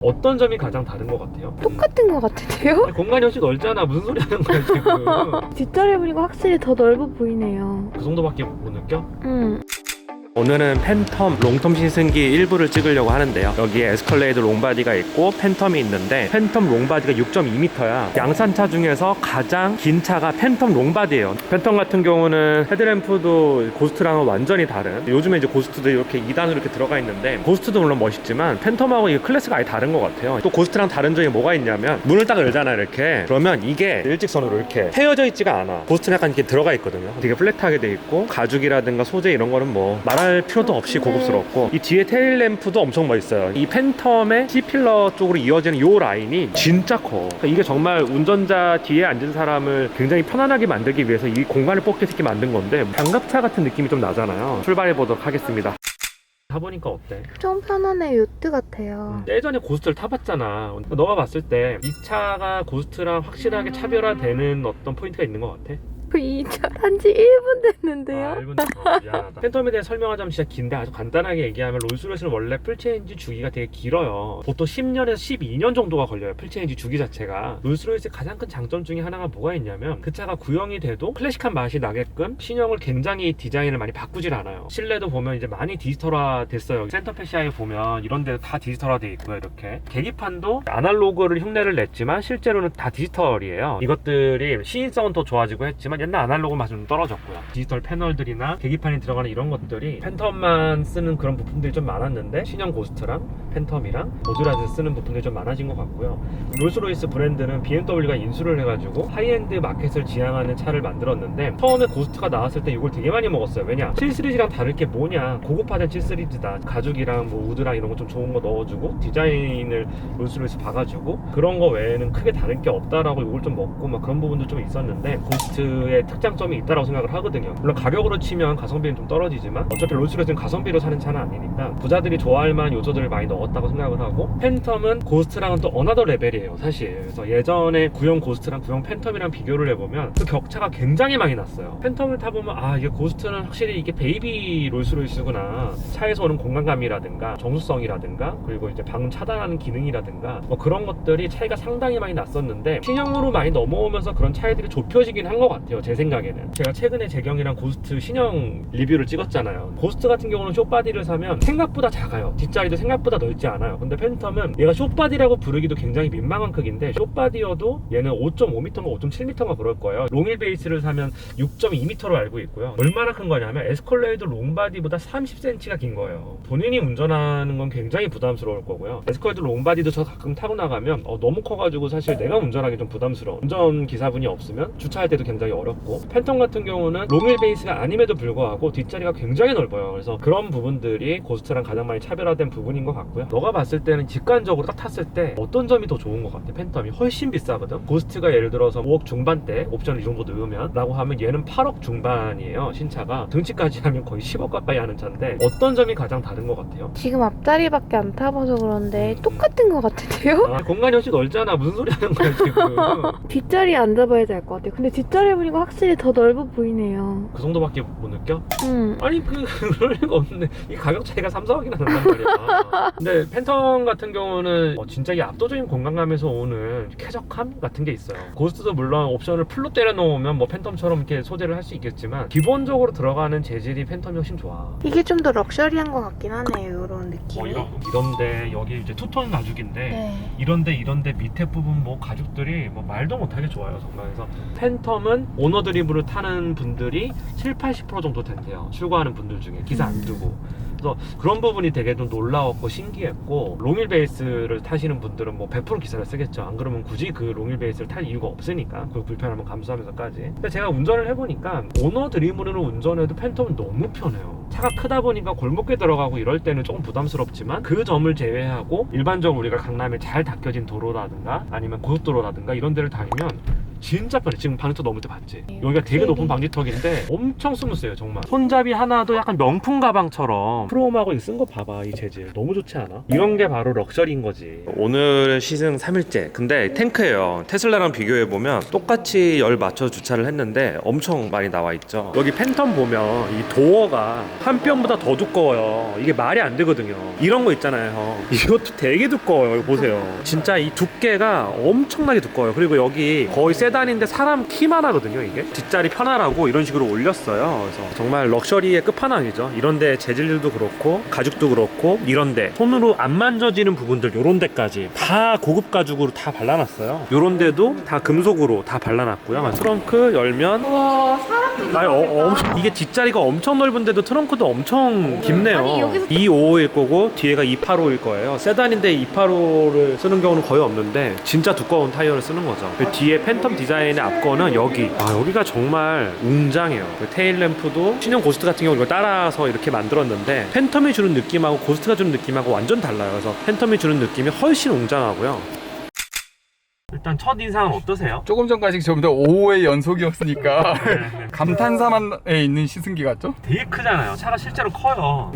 어떤 점이 가장 다른 것 같아요? 똑같은 것 같은데요? 공간이 훨씬 넓잖아. 무슨 소리 하는 거야 지금. 뒷자리 보니까 확실히 더 넓어 보이네요. 그 정도밖에 못 느껴? 오늘은 팬텀 롱텀 시승기 일부를 찍으려고 하는데요. 여기에 에스컬레이드 롱바디가 있고 팬텀이 있는데 팬텀 롱바디가 6.2m야 양산차 중에서 가장 긴 차가 팬텀 롱바디예요. 팬텀 같은 경우는 헤드램프도 고스트랑은 완전히 다른, 요즘에 이제 고스트도 이렇게 2단으로 이렇게 들어가 있는데 고스트도 물론 멋있지만 팬텀하고 이 클래스가 아예 다른 것 같아요. 또 고스트랑 다른 점이 뭐가 있냐면 문을 딱 열잖아 이렇게. 그러면 이게 일직선으로 이렇게 헤어져 있지가 않아. 고스트는 약간 이렇게 들어가 있거든요. 되게 플랫하게 돼 있고 가죽이라든가 소재 이런 거는 뭐 말할 필요도 없이 고급스럽고, 이 뒤에 테일 램프도 엄청 멋있어요. 이 팬텀의 C필러 쪽으로 이어지는 요 라인이 진짜 커. 그러니까 이게 정말 운전자 뒤에 앉은 사람을 굉장히 편안하게 만들기 위해서 이 공간을 뽑게 만든 건데, 장갑차 같은 느낌이 좀 나잖아요. 출발해 보도록 하겠습니다. 타보니까 어때? 좀 편안해. 요트 같아요. 예전에 고스트를 타봤잖아. 너가 봤을 때 이 차가 고스트랑 확실하게 차별화되는 어떤 포인트가 있는 것 같아? 이 차 한지 1분 됐는데요? 1분 미안하다. 팬텀에 대해 설명하자면 진짜 긴데, 아주 간단하게 얘기하면 롤스로이스는 원래 풀체인지 주기가 되게 길어요. 보통 10년에서 12년 정도가 걸려요, 풀체인지 주기 자체가. 롤스로이스의 가장 큰 장점 중에 하나가 뭐가 있냐면, 그 차가 구형이 돼도 클래식한 맛이 나게끔 신형을 굉장히 디자인을 많이 바꾸질 않아요. 실내도 보면 이제 많이 디지털화 됐어요. 센터 패시아에 보면 이런 데도 다 디지털화 돼 있고요. 이렇게 계기판도 아날로그를 흉내를 냈지만 실제로는 다 디지털이에요. 이것들이 시인성은 더 좋아지고 했지만 옛날 아날로그 맛은 좀 떨어졌고요. 디지털 패널들이나 계기판이 들어가는 이런 것들이 팬텀만 쓰는 그런 부품들이 좀 많았는데, 신형 고스트랑 팬텀이랑 모듈라에서 쓰는 부품들이 좀 많아진 것 같고요. 롤스로이스 브랜드는 BMW가 인수를 해가지고 하이엔드 마켓을 지향하는 차를 만들었는데, 처음에 고스트가 나왔을 때 이걸 되게 많이 먹었어요. 왜냐? 7시리즈랑 다를 게 뭐냐, 고급화된 7시리즈다. 가죽이랑 뭐 우드랑 이런 거 좀 좋은 거 넣어주고 디자인을 롤스로이스 봐가지고 그런 거 외에는 크게 다른 게 없다라고 이걸 좀 먹고 막 그런 부분도 좀 있었는데, 고스트의 특장점이 있다라고 생각을 하거든요. 물론 가격으로 치면 가성비는 좀 떨어지지만 어차피 롤스로이스는 가성비로 사는 차는 아니니까 부자들이 좋아할 만한 요소들을 많이 넣었다고 생각을 하고, 팬텀은 고스트랑은 또 어나더 레벨이에요 사실. 그래서 예전에 구형 고스트랑 구형 팬텀이랑 비교를 해보면 그 격차가 굉장히 많이 났어요. 팬텀을 타보면 아, 이게 고스트는 확실히 이게 베이비 롤스로이스구나. 차에서 오는 공간감이라든가 정수성이라든가 그리고 이제 방음 차단하는 기능이라든가 뭐 그런 것들이 차이가 상당히 많이 났었는데, 신형으로 많이 넘어오면서 그런 차이들이 좁혀지긴 한 것 같아요 제 생각에는. 제가 최근에 재경이랑 고스트 신형 리뷰를 찍었잖아요. 고스트 같은 경우는 숏바디를 사면 생각보다 작아요. 뒷자리도 생각보다 넓지 않아요. 근데 팬텀은 얘가 숏바디라고 부르기도 굉장히 민망한 크기인데, 숏바디여도 얘는 5.5m인가 5.7m인가 그럴 거예요. 롱일 베이스를 사면 6.2m로 알고 있고요. 얼마나 큰 거냐면 에스컬레이드 롱바디보다 30cm가 긴 거예요. 본인이 운전하는 건 굉장히 부담스러울 거고요. 에스컬레이드 롱바디도 저 가끔 타고 나가면 너무 커가지고 사실 내가 운전하기 좀 부담스러워. 운전기사분이 없으면 주차할 때도 굉장히 어렵고, 팬텀 같은 경우는 롱일 베이스가 아님에도 불구하고 뒷자리가 굉장히 넓어요. 그래서 그런 부분들이 고스트랑 가장 많이 차별화된 부분인 것 같고요. 너가 봤을 때는 직관적으로 딱 탔을 때 어떤 점이 더 좋은 것 같아? 팬텀이 훨씬 비싸거든. 고스트가 예를 들어서 5억 중반대 옵션을 이 정도 넣으면 라고 하면 얘는 8억 중반이에요. 신차가 등치까지 하면 거의 10억 가까이 하는 차인데, 어떤 점이 가장 다른 것 같아요? 지금 앞자리밖에 안 타봐서 그런데 똑같은 것 같은데요? 공간이 훨씬 넓잖아. 무슨 소리 하는 거야 지금. 뒷자리에 앉아봐야 될 것 같아요. 근데 뒷자리 보니까 확실히 더 넓어 보이네요. 그 정도밖에 못 느껴? 아니 그럴 리가 없는데 이 가격 차이가 3, 4억이나 난단 말이야. 근데 팬텀 같은 경우는 진짜 이 압도적인 공간감에서 오는 쾌적함 같은 게 있어요. 고스트도 물론 옵션을 풀로 때려 놓으면 뭐 팬텀처럼 이렇게 소재를 할 수 있겠지만, 기본적으로 들어가는 재질이 팬텀이 훨씬 좋아. 이게 좀 더 럭셔리한 것 같긴 하네요. 이런 느낌이. 이런데 여기 이제 투톤 가죽인데, 네. 이런데 밑에 부분 뭐 가죽들이 뭐 말도 못하게 좋아요 정말. 그래서 팬텀은 오너 드리블을 타는 분들이 7-80% 정도 된대요, 출고하는 분들 중에 기사 안 두고. 그래서 그런 부분이 되게 좀 놀라웠고 신기했고, 롱일 베이스를 타시는 분들은 뭐 100% 기사를 쓰겠죠. 안 그러면 굳이 그 롱일 베이스를 탈 이유가 없으니까, 그 불편함을 감수하면서까지. 근데 제가 운전을 해보니까 오너 드리블으로 운전해도 팬텀은 너무 편해요. 차가 크다 보니까 골목에 들어가고 이럴 때는 조금 부담스럽지만, 그 점을 제외하고 일반적으로 우리가 강남에 잘 닦여진 도로라든가 아니면 고속도로라든가 이런 데를 다니면 진짜 편해. 지금 방지턱 넘을 때 봤지? 여기가 되게 확실히. 높은 방지턱인데 엄청 스무스해요 정말. 손잡이 하나도 약간 명품 가방처럼 크롬하고 쓴 거 봐봐. 이 재질 너무 좋지 않아? 이런 게 바로 럭셔리인 거지. 오늘 시승 3일째. 근데 탱크예요. 테슬라랑 비교해보면 똑같이 열 맞춰 주차를 했는데 엄청 많이 나와 있죠. 여기 팬텀 보면 이 도어가 한 뼘보다 더 두꺼워요. 이게 말이 안 되거든요. 이런 거 있잖아요, 형. 이것도 되게 두꺼워요. 이거 보세요. 진짜 이 두께가 엄청나게 두꺼워요. 그리고 여기 거의 세단인데 사람 키만 하거든요, 이게. 뒷자리 편하라고 이런 식으로 올렸어요. 그래서 정말 럭셔리의 끝판왕이죠. 이런데 재질도 그렇고 가죽도 그렇고 이런데 손으로 안 만져지는 부분들 요런 데까지 다 고급 가죽으로 다 발라놨어요. 요런 데도 다 금속으로 다 발라놨고요. 트렁크 열면 와, 사람이 이게 뒷자리가 엄청 넓은데도 트렁크도 엄청 깊네요. 아니, 여기서 255일 거고 뒤에가 285일 거예요. 세단인데 285를 쓰는 경우는 거의 없는데 진짜 두꺼운 타이어를 쓰는 거죠. 그 뒤에 팬텀 디자인의 앞거는 여기가 정말 웅장해요. 그 테일 램프도 신형 고스트 같은 경우 이걸 따라서 이렇게 만들었는데 팬텀이 주는 느낌하고 고스트가 주는 느낌하고 완전 달라요. 그래서 팬텀이 주는 느낌이 훨씬 웅장하고요. 일단 첫 인상은 어떠세요? 조금 전까지 전부 다 5호의 연속이었으니까 감탄사만에 있는 시승기 같죠? 되게 크잖아요. 차가 실제로 커요.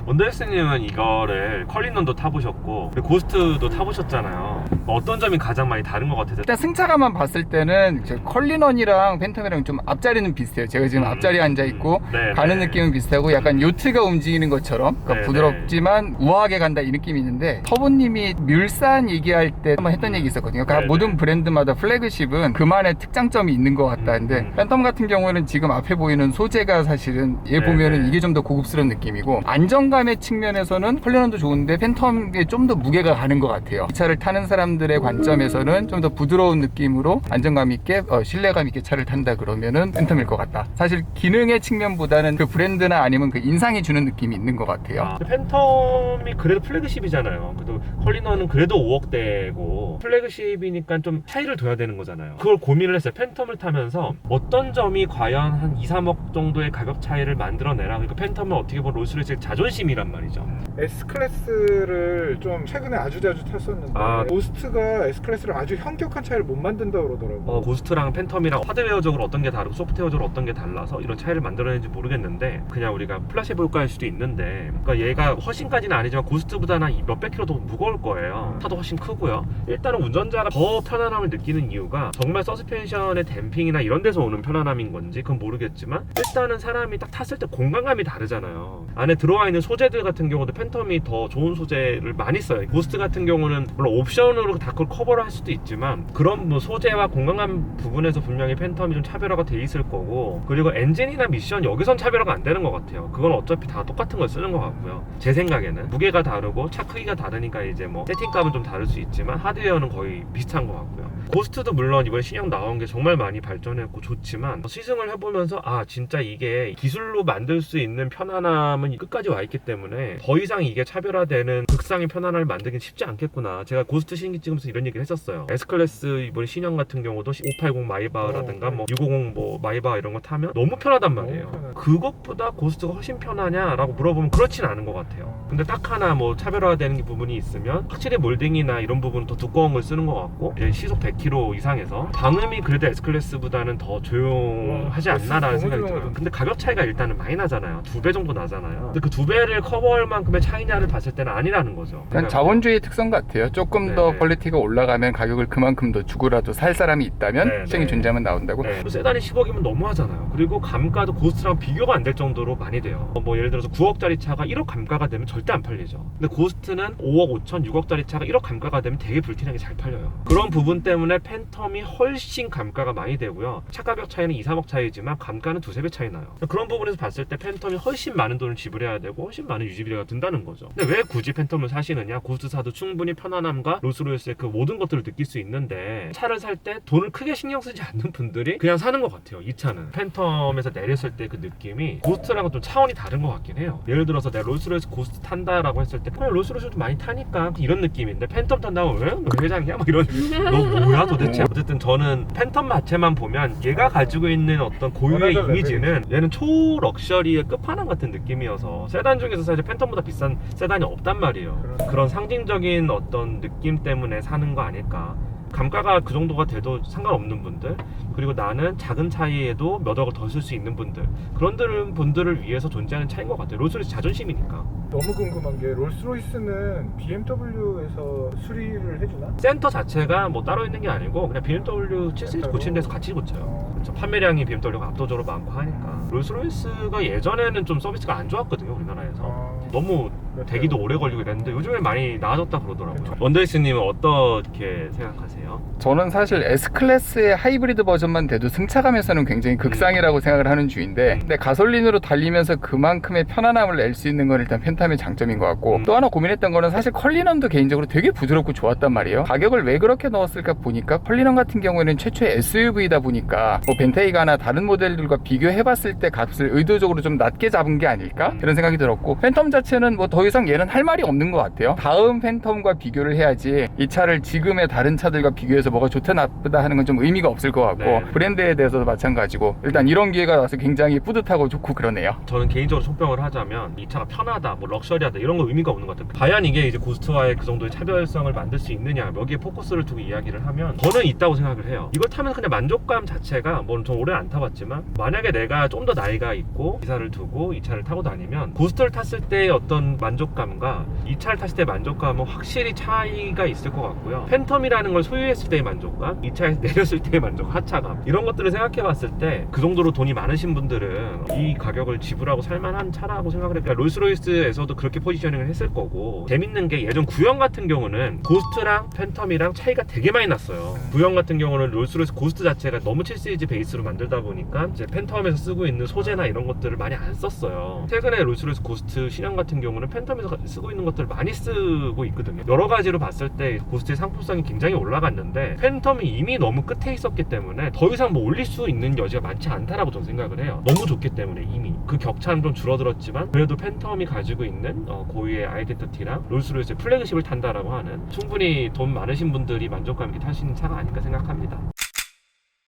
원더엑스님은 이거를 컬리넌도 타보셨고 고스트도 타보셨잖아요. 어떤 점이 가장 많이 다른 것 같아요? 일단 승차감만 봤을 때는 컬리넌이랑 팬텀이랑 좀 앞자리는 비슷해요. 제가 지금 앞자리에 앉아있고 네, 가는 네. 느낌은 비슷하고 약간 요트가 움직이는 것처럼 그러니까 네, 부드럽지만 우아하게 간다 이 느낌이 있는데 터보님이 뮬산 얘기할 때 한번 했던 얘기 있었거든요. 그러니까 네, 모든 네. 브랜드마다 플래그십은 그만의 특장점이 있는 것 같다는데 팬텀 같은 경우는 지금 앞에 보이는 소재가 사실은 얘 네, 보면은 네. 이게 좀 더 고급스러운 느낌이고 안정감의 측면에서는 컬리넌도 좋은데 팬텀에 좀 더 무게가 가는 것 같아요. 이 차를 타는 사람들의 관점에서는 좀 더 부드러운 느낌으로 안정감 있게 신뢰감 있게 차를 탄다 그러면은 팬텀일 것 같다. 사실 기능의 측면보다는 그 브랜드나 아니면 그 인상이 주는 느낌이 있는 것 같아요. 팬텀이 그래도 플래그십이잖아요. 그래도 컬리넌은 그래도 5억대고 플래그십이니까 좀 차이를 둬야 되는 거잖아요. 그걸 고민을 했어요. 팬텀을 타면서 어떤 점이 과연 한 2, 3억 정도의 가격 차이를 만들어내라. 그러니까 팬텀은 어떻게 보면 롤스로이스의 자존심이란 말이죠. S클래스를 좀 최근에 아주 자주 탔었는데 고스트가 S클래스를 아주 현격한 차이를 못 만든다고 그러더라고요. 고스트랑 팬텀이랑 하드웨어적으로 어떤 게 다르고 소프트웨어적으로 어떤 게 달라서 이런 차이를 만들어내는지 모르겠는데 그냥 우리가 플라시보 효과일 수도 있는데 그러니까 얘가 훨씬까지는 아니지만 고스트보다는 몇백 킬로 더 무거울 거예요. 차도 훨씬 크고요. 일단은 운전자가 더 편안함을 느끼는 이유가 정말 서스펜션의 댐핑이나 이런 데서 오는 편안함인 건지 그건 모르겠지만 일단은 사람이 딱 탔을 때 공간감이 다르잖아요. 안에 들어와 있는 소재들 같은 경우도 팬텀이 더 좋은 소재를 많이 써요. 고스트 같은 경우는 물론 옵션으로 다 그걸 커버를 할 수도 있지만 그런 뭐 소재와 공간감 부분에서 분명히 팬텀이 좀 차별화가 돼 있을 거고 그리고 엔진이나 미션 여기선 차별화가 안 되는 것 같아요. 그건 어차피 다 똑같은 걸 쓰는 것 같고요. 제 생각에는 무게가 다르고 차 크기가 다르니까 이제 뭐 세팅값은 좀 다를 수 있지만 하드웨어는 거의 비슷한 것 같고요. 고스트도 물론 이번에 신형 나온 게 정말 많이 발전했고 좋지만 시승을 해보면서 아 진짜 이게 기술로 만들 수 있는 편안함은 끝까지 와 있기 때문에 더 이상 이게 차별화되는 극상의 편안함을 만들긴 쉽지 않겠구나. 제가 고스트 신기 찍으면서 이런 얘기를 했었어요. S클래스 이번에 신형 같은 경우도 580 마이바라든가 뭐 650 뭐 마이바 이런 거 타면 너무 편하단 말이에요. 그것보다 고스트가 훨씬 편하냐라고 물어보면 그렇진 않은 것 같아요. 근데 딱 하나 뭐 차별화되는 부분이 있으면 확실히 몰딩이나 이런 부분은 더 두꺼운 걸 쓰는 것 같고 이제 시속 100km 이상에서 방음이 그래도 S클래스보다는 더 조용하지 않나라는 생각이 들어요. 근데 가격 차이가 일단은 많이 나잖아요. 2배 정도 나잖아요. 근데 그 2배를 커버할 만큼의 차이냐를 봤을 때는 아니라는 거죠. 그냥 자본주의 특성 같아요. 조금 더 네. 퀄리티가 올라가면 가격을 그만큼 더 주고라도 살 사람이 있다면 네, 시장이 네. 존재하면 나온다고. 네. 세단이 10억이면 너무하잖아요. 그리고 감가도 고스트랑 비교가 안 될 정도로 많이 돼요. 뭐 예를 들어서 9억짜리 차가 1억 감가가 되면 절대 안 팔리죠. 근데 고스트는 5억 5천, 6억짜리 차가 1억 감가가 되면 되게 불티나게 잘 팔려요. 그런 부분 때문에 팬텀이 훨씬 감가가 많이 되고요. 차 가격 차이는 2, 3억 차이지만 감가는 2, 3배 차이 나요. 그런 부분에서 봤을 때 팬텀이 훨씬 많은 돈을 지불해야 되고 훨씬 많은 유지비가 든다는 거죠. 근데 왜 굳이 팬텀을 사시느냐? 고스트 사도 충분히 편안함과 롤스로이스의 그 모든 것들을 느낄 수 있는데 차를 살 때 돈을 크게 신경 쓰지 않는 분들이 그냥 사는 것 같아요. 이 차는 팬텀에서 내렸을 때 그 느낌이 고스트랑은 좀 차원이 다른 것 같긴 해요. 예를 들어서 내가 롤스로이스 고스트 탄다라고 했을 때 그냥 롤스로이스도 많이 타니까 이런 느낌인데 팬텀 탄다고 왜? 너 회장이야? 뭐 이런 너 뭐야 도대체? 어쨌든 저는 팬텀 마체만 보면 얘가 가지고 있는 어떤 고유의 이미지는 얘는 초럭셔리의 끝판왕 같은 느낌이어서 세단 중에서 사실 팬텀보다 비싼 세단이 없단 말이에요. 그런 상징적인 어떤 느낌 때문에 사는 거 아닐까. 감가가 그 정도가 돼도 상관없는 분들, 그리고 나는 작은 차이에도 몇 억을 더 쓸 수 있는 분들, 그런 분들을 위해서 존재하는 차이인 것 같아요. 롤스로이스 자존심이니까. 너무 궁금한 게 롤스로이스는 BMW에서 수리를 해주나? 센터 자체가 뭐 따로 있는 게 아니고 그냥 BMW 7시리즈 고치는 데서 같이 고쳐요. 그렇죠. 판매량이 BMW가 압도적으로 많고 하니까. 롤스로이스가 예전에는 좀 서비스가 안 좋았거든요, 우리나라에서. 너무 대기도 오래 걸리고 이랬는데 요즘에 많이 나아졌다 그러더라고요. 원더이스님은 어떻게 생각하세요? 저는 사실 S클래스의 하이브리드 버전만 돼도 승차감에서는 굉장히 극상이라고 생각을 하는 주인데, 근데 가솔린으로 달리면서 그만큼의 편안함을 낼 수 있는 건 일단 펜텀의 장점인 것 같고, 또 하나 고민했던 거는 사실 컬리넌도 개인적으로 되게 부드럽고 좋았단 말이에요. 가격을 왜 그렇게 넣었을까 보니까 컬리넌 같은 경우에는 최초의 SUV다 보니까 뭐 벤테이가나 다른 모델들과 비교해봤을 때 값을 의도적으로 좀 낮게 잡은 게 아닐까? 이런 생각이 들었고, 팬텀 자체는 뭐 더 이상 얘는 할 말이 없는 것 같아요. 다음 팬텀과 비교를 해야지 이 차를 지금의 다른 차들과 비교해서 뭐가 좋다 나쁘다 하는 건 좀 의미가 없을 것 같고, 네. 브랜드에 대해서도 마찬가지고 일단 이런 기회가 와서 굉장히 뿌듯하고 좋고 그러네요. 저는 개인적으로 총평을 하자면 이 차가 편하다, 뭐 럭셔리하다 이런 거 의미가 없는 것 같아요. 과연 이게 이제 고스트와의 그 정도의 차별성을 만들 수 있느냐, 여기에 포커스를 두고 이야기를 하면 저는 있다고 생각을 해요. 이걸 타면 그냥 만족감 자체가, 뭐 전 오래 안 타봤지만 만약에 내가 좀 더 나이가 있고 기사를 두고 이 차를 타고 다니면 고스트를 탔을 때의 어떤 만족감과 이 차를 탔을 때의 만족감은 확실히 차이가 있을 것 같고요. 팬텀이라는 걸 소유했을 때의 만족감, 이 차에서 내렸을 때의 만족, 하차감, 이런 것들을 생각해 봤을 때 그 정도로 돈이 많으신 분들은 이 가격을 지불하고 살만한 차라고 생각을 해요. 그러니까 롤스로이스에서도 그렇게 포지셔닝을 했을 거고, 재밌는 게 예전 구형 같은 경우는 고스트랑 팬텀이랑 차이가 되게 많이 났어요. 구형 같은 경우는 롤스로이스 고스트 자체가 너무 7시리즈 베이스로 만들다 보니까 이제 팬텀에서 쓰고 있는 소재나 이런 것들을 많이 안 썼어요. 최근에 롤스로이스 고스트 신형 같은 경우는 팬텀에서 쓰고 있는 것들을 많이 쓰고 있거든요. 여러 가지로 봤을 때 고스트의 상품성이 굉장히 올라갔는데 팬텀이 이미 너무 끝에 있었기 때문에 더 이상 뭐 올릴 수 있는 여지가 많지 않다라고 저는 생각을 해요. 너무 좋기 때문에 이미 그 격차는 좀 줄어들었지만 그래도 팬텀이 가지고 있는 고유의 아이덴티티랑 롤스로이스의 플래그십을 탄다라고 하는, 충분히 돈 많으신 분들이 만족감 있게 탈 수 있는 차가 아닐까 생각합니다.